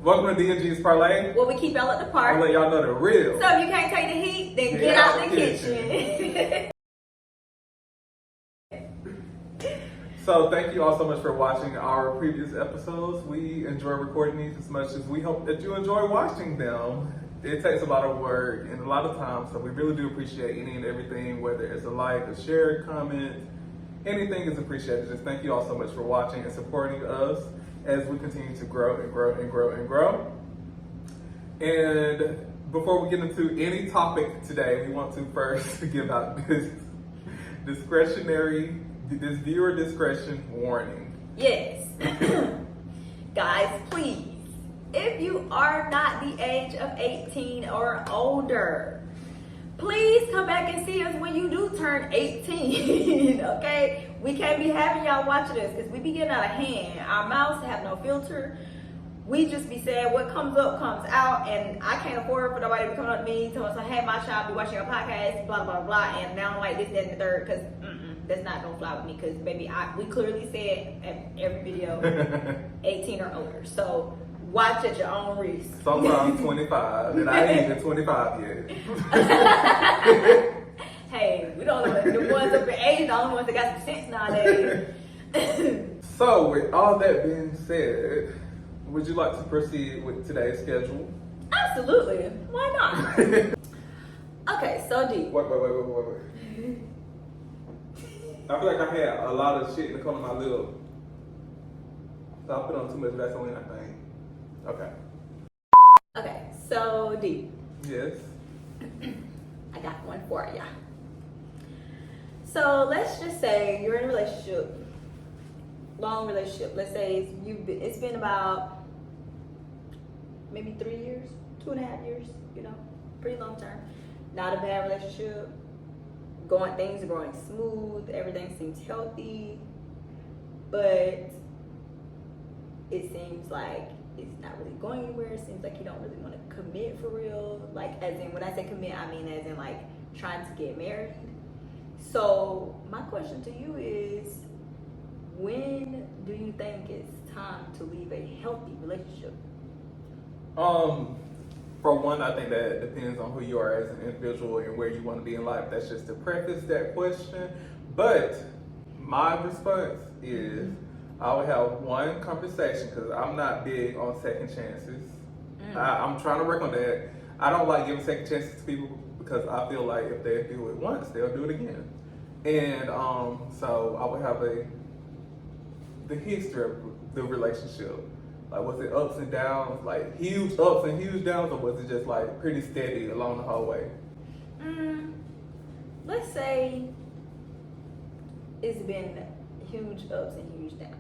Welcome to D&G's Parlé. Well, we keep y'all at the park. I'll let y'all know the real. So if you can't take the heat, then get out the kitchen. So thank you all so much for watching our previous episodes. We enjoy recording these as much as we hope that you enjoy watching them. It takes a lot of work and a lot of time, so we really do appreciate any and everything, whether it's a like, a share, comment, anything is appreciated. Just thank you all so much for watching and supporting us as we continue to grow and grow and grow and grow. And before we get into any topic today, we want to first give out this viewer discretion warning. Yes. Guys, please, if you are not the age of 18 or older, please come back and see us when you do turn 18, okay? We can't be having y'all watching this because we be getting out of hand. Our mouths have no filter. We just be saying what comes up comes out, and I can't afford for nobody to come up to me and tell us, hey, my child be watching your podcast, blah, blah, blah, and now I'm like this, that, and the third, because that's not gonna fly with me, because baby, we clearly said at every video 18 or older. So watch at your own risk. Sometimes 25, and I ain't even 25 yet. Hey, we don't know the ones up in age, the only ones that got some sense nowadays. So with all that being said, would you like to proceed with today's schedule? Absolutely. Why not? Okay, so D. Wait. I feel like I had a lot of shit in the corner of my lip. So I put on too much Vaseline, I think. Okay, so D. Yes. I got one for ya. So let's just say you're in a relationship, long relationship. Let's say it's been about maybe 3 years, 2.5 years, pretty long term. Not a bad relationship. Things are going smooth, everything seems healthy, but it seems like it's not really going anywhere. It seems like you don't really want to commit for real. Like, as in, when I say commit, I mean as in like trying to get married. So my question to you is, when do you think it's time to leave a healthy relationship? For one, I think that depends on who you are as an individual and where you want to be in life. That's just to preface that question. But my response is I would have one conversation, because I'm not big on second chances. I'm trying to work on that. I don't like giving second chances to people because I feel like if they do it once, they'll do it again. And so I would have the history of the relationship. Like, was it ups and downs, like huge ups and huge downs, or was it just like pretty steady along the whole way? Let's say it's been huge ups and huge downs.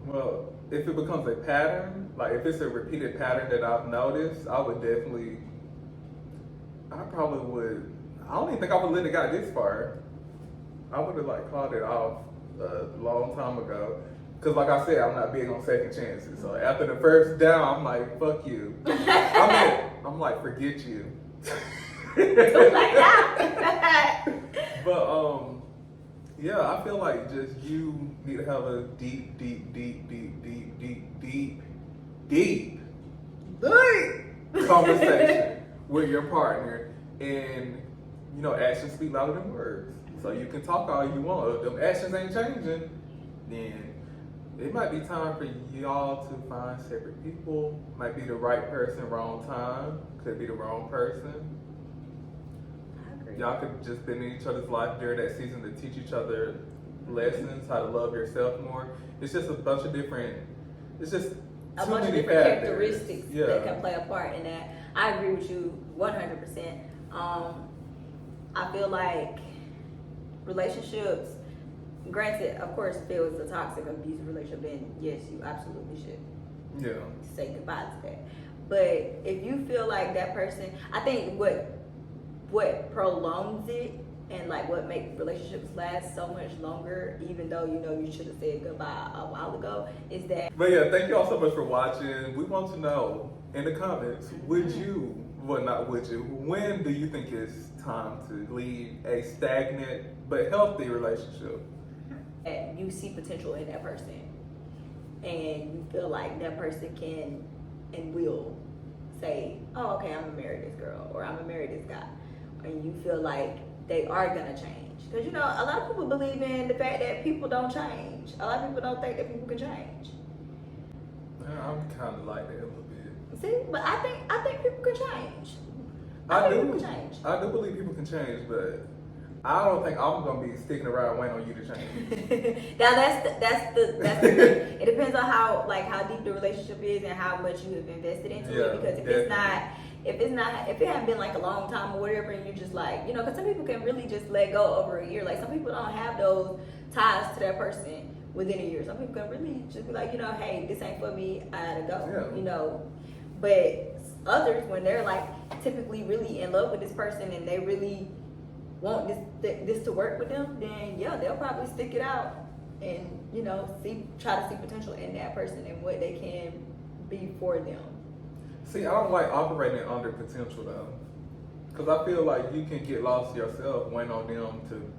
Well, if it becomes a pattern, like if it's a repeated pattern that I've noticed, I don't even think I would let it got this far. I would have like called it off a long time ago. Because like I said, I'm not big on second chances. So after the first down, I'm like, fuck you. I'm like, forget you. But yeah, I feel like just you need to have a deep conversation with your partner, and actions speak louder than words. So you can talk all you want. If them actions ain't changing, then it might be time for y'all to find separate people. Might be the right person, wrong time. Could be the wrong person. I agree. Y'all could just been in each other's life during that season to teach each other lessons, how to love yourself more. It's just a bunch of different characteristics that can play a part in that. I agree with you 100%. I feel like relationships, granted, of course, if it was a toxic, abusive relationship, then yes, you absolutely should say goodbye to that. But if you feel like that person, I think what prolongs it and like what makes relationships last so much longer, even though you should have said goodbye a while ago, is that. But yeah, thank you all so much for watching. We want to know in the comments, when do you think it's time to leave a stagnant but healthy relationship? And you see potential in that person, and you feel like that person can and will say, oh, okay, I'm gonna marry this girl or I'm gonna marry this guy, and you feel like they are gonna change. Because you know, a lot of people believe in the fact that people don't change. A lot of people don't think that people can change. I'm kind of like that a little bit. See, but I think people can change. I think do. people can change. I do believe people can change, but I don't think I'm gonna be sticking around waiting on you to change. Now that's the thing. It depends on how deep the relationship is and how much you have invested into it. Because if it hasn't been like a long time or whatever, and you're just like, you know, because some people can really just let go over a year. Like some people don't have those ties to that person within a year. Some people can really just be like, you know, hey, this ain't for me, I gotta go. Yeah. You know, but others, when they're like typically really in love with this person and they really want this to work with them, then yeah, they'll probably stick it out and, you know, try to see potential in that person and what they can be for them. See, I don't like operating under potential though, because I feel like you can get lost yourself waiting on them to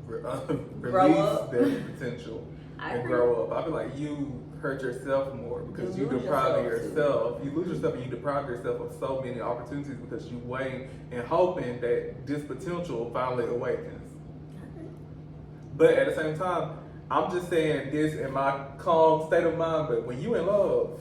release their potential and grow up. I feel like you hurt yourself more because you deprive yourself. You lose yourself and you deprive yourself of so many opportunities because you wait and hoping that this potential finally awakens. But at the same time, I'm just saying this in my calm state of mind. But when you in love,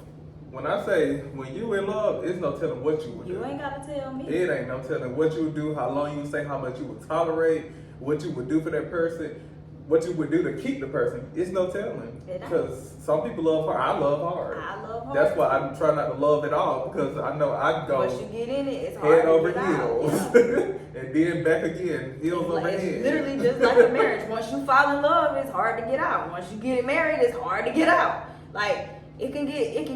when I say when you in love, it's no telling what you would do. You ain't gotta tell me. It ain't no telling what you would do, how long you would stay, how much you would tolerate, what you would do for that person, what you would do to keep the person. It's no telling. Because some people love hard. I love hard. I love hard. That's why I'm trying not to love at all, because I know I go once you get in it, it's hard head over to get heels. out. Yeah. And then back again, heels over head. It's literally just like a marriage. Once you fall in love, it's hard to get out. Once you get married, it's hard to get out. Like it can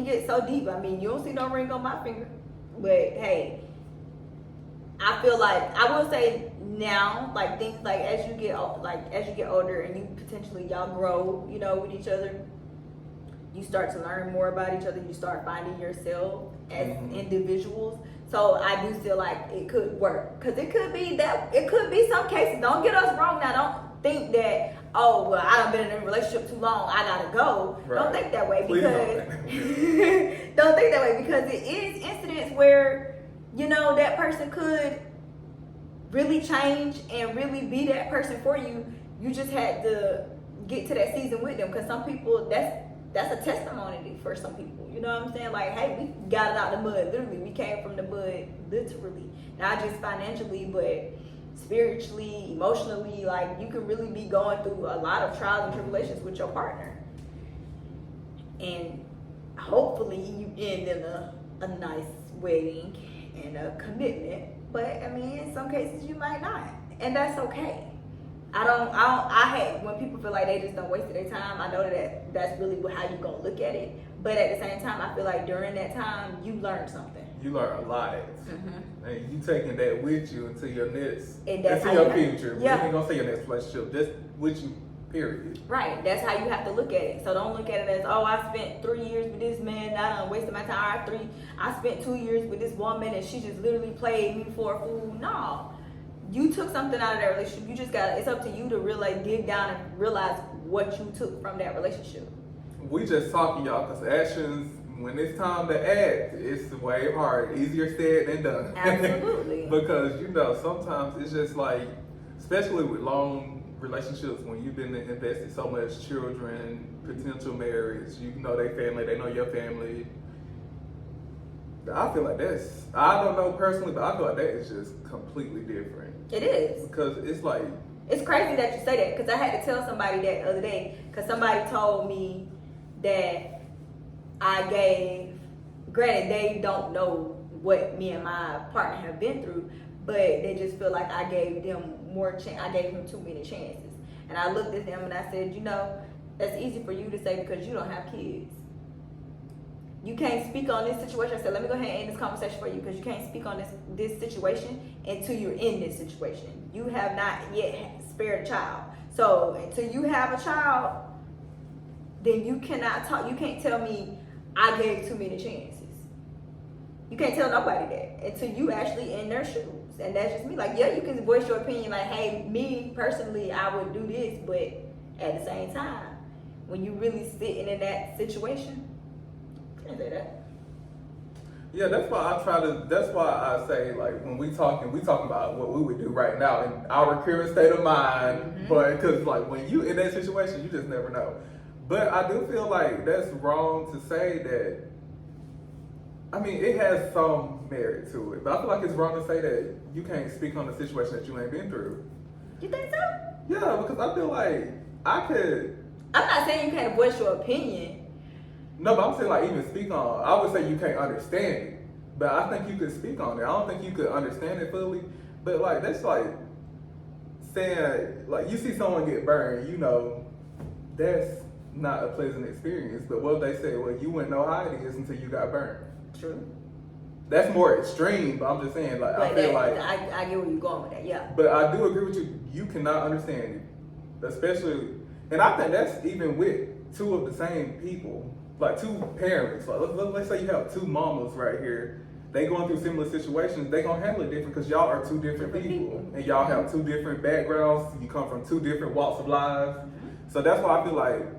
get so deep. I mean, you don't see no ring on my finger, but hey, I feel like I will say now, like things like as you get older and you potentially y'all grow, you know, with each other, you start to learn more about each other. You start finding yourself as individuals. So I do feel like it could work, because it could be some cases. Don't get us wrong now. Don't think that, oh well, I done been in a relationship too long, I gotta go. Right. Don't think that way, because don't think that way, because it is incidents where, you know, that person could really change and really be that person for you. You just had to get to that season with them, because some people, that's a testimony for some people. You know what I'm saying? Like, hey, we got it out the mud. Literally, we came from the mud, literally. Not just financially, but spiritually, emotionally. Like, you could really be going through a lot of trials and tribulations with your partner. And hopefully you end in a nice wedding and a commitment. But I mean, in some cases you might not, and that's okay. I hate when people feel like they just don't waste their time. I know that that's really how you gonna look at it. But at the same time, I feel like during that time you learn something. You learn a lot, and you taking that with you into your next, into your future. Yeah. You ain't gonna say your next relationship. Just with you. Period. Right. That's how you have to look at it. So don't look at it as, oh, I spent 3 years with this man, I done wasted my time. I spent 2 years with this woman and she just literally played me for a fool. No. You took something out of that relationship. You just it's up to you to really dig down and realize what you took from that relationship. We just talking, y'all, because actions, when it's time to act, it's way hard. Easier said than done. Absolutely. Because, you know, sometimes it's just like, especially with long relationships, when you've been invested so much, children, potential marriage, you know their family, they know your family. I feel like I don't know personally, but I feel like that is just completely different. It is. Because it's like, it's crazy that you say that, because I had to tell somebody that the other day, because somebody told me that granted they don't know what me and my partner have been through, but they just feel like I gave them I gave him too many chances. And I looked at them and I said, you know, that's easy for you to say because you don't have kids. You can't speak on this situation. I said, let me go ahead and end this conversation for you, because you can't speak on this situation until you're in this situation. You have not yet spared a child. So until you have a child, then you cannot talk. You can't tell me I gave too many chances. You can't tell nobody that until you actually in their shoes. And that's just me. Like, yeah, you can voice your opinion. Like, hey, me personally, I would do this. But at the same time, when you really sitting in that situation, you can't say that. Yeah, that's why I try to. That's why I say like when we talking about what we would do right now in our current state of mind. Mhm. But because like when you in that situation, you just never know. But I do feel like that's wrong to say that. I mean, it has some merit to it, but I feel like it's wrong to say that you can't speak on a situation that you ain't been through. You think so? Yeah, because I feel like I could. I'm not saying you can't voice your opinion. No, but I'm saying like even speak on. I would say you can't understand it, but I think you could speak on it. I don't think you could understand it fully, but like that's like saying like you see someone get burned, you know, that's not a pleasant experience. But what if they say, well, you wouldn't know how it is until you got burned. True. That's more extreme, but I'm just saying like I feel like I get where you're going with that. Yeah. But I do agree with you. You cannot understand it, especially, and I think that's even with two of the same people, like two parents. Like let's say you have two mamas right here. They going through similar situations. They gonna handle it different because y'all are two different people, and y'all have two different backgrounds. You come from two different walks of life, so that's why I feel like.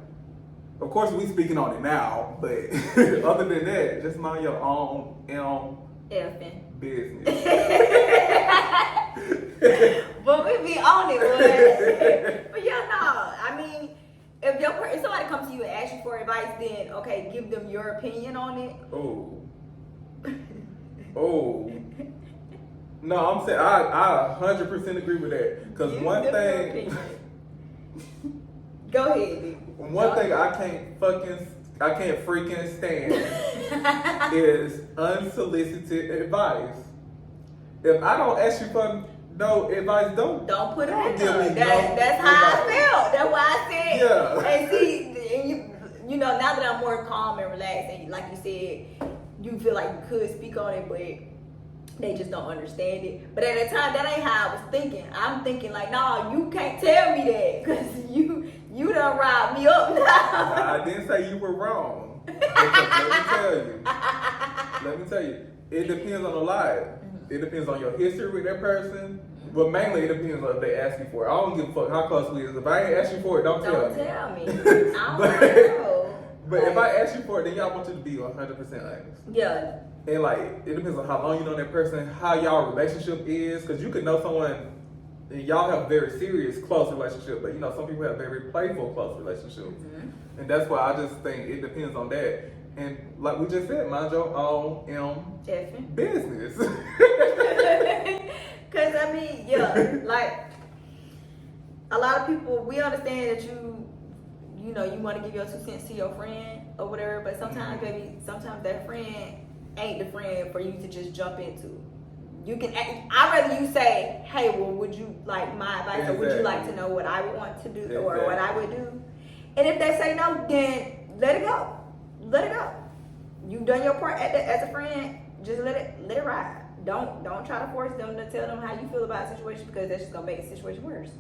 Of course, we speaking on it now, but other than that, just mind your own Effing. business. But we be on it, boy. But yeah, no. I mean, if somebody comes to you and asks you for advice, then okay, give them your opinion on it. Oh. Oh. No, I'm saying I 100% agree with that. Because Give one them your thing. opinion. Go ahead, dude. One thing I can't freaking stand is unsolicited advice. If I don't ask you for no advice, don't Put it don't in give there. me That's no how I advice. felt. That's why I said. Yeah. And see, and you know, now that I'm more calm and relaxed, and like you said, you feel like you could speak on it, but they just don't understand it. But at the time, that ain't how I was thinking. I'm thinking like, no, you can't tell me that because you done riled me up now. I didn't say you were wrong. Let me tell you, it depends on a lot. It depends on your history with that person. But mainly it depends on if they ask you for it. I don't give a fuck how close we is. If I ain't ask you for it, don't tell me. Don't tell me. I don't know. But if I ask you for it, then y'all want you to be 100% honest. Yeah. And like, it depends on how long you know that person, how y'all relationship is. Because you could know someone and y'all have very serious, close relationship. But you know, some people have very playful, close relationships. And that's why I just think it depends on that. And like we just said, mind your own business. Because I mean, yeah, like a lot of people, we understand that you know, you want to give your 2 cents to your friend or whatever, but sometimes, baby, sometimes that friend ain't the friend for you to just jump into. You can, I'd rather you say, hey, well, would you like my advice, or would you like to know what I would want to do or what I would do? And if they say no, then let it go. Let it go. You've done your part as a friend. Just let it ride. Don't try to force them to tell them how you feel about a situation, because that's just gonna make the situation worse.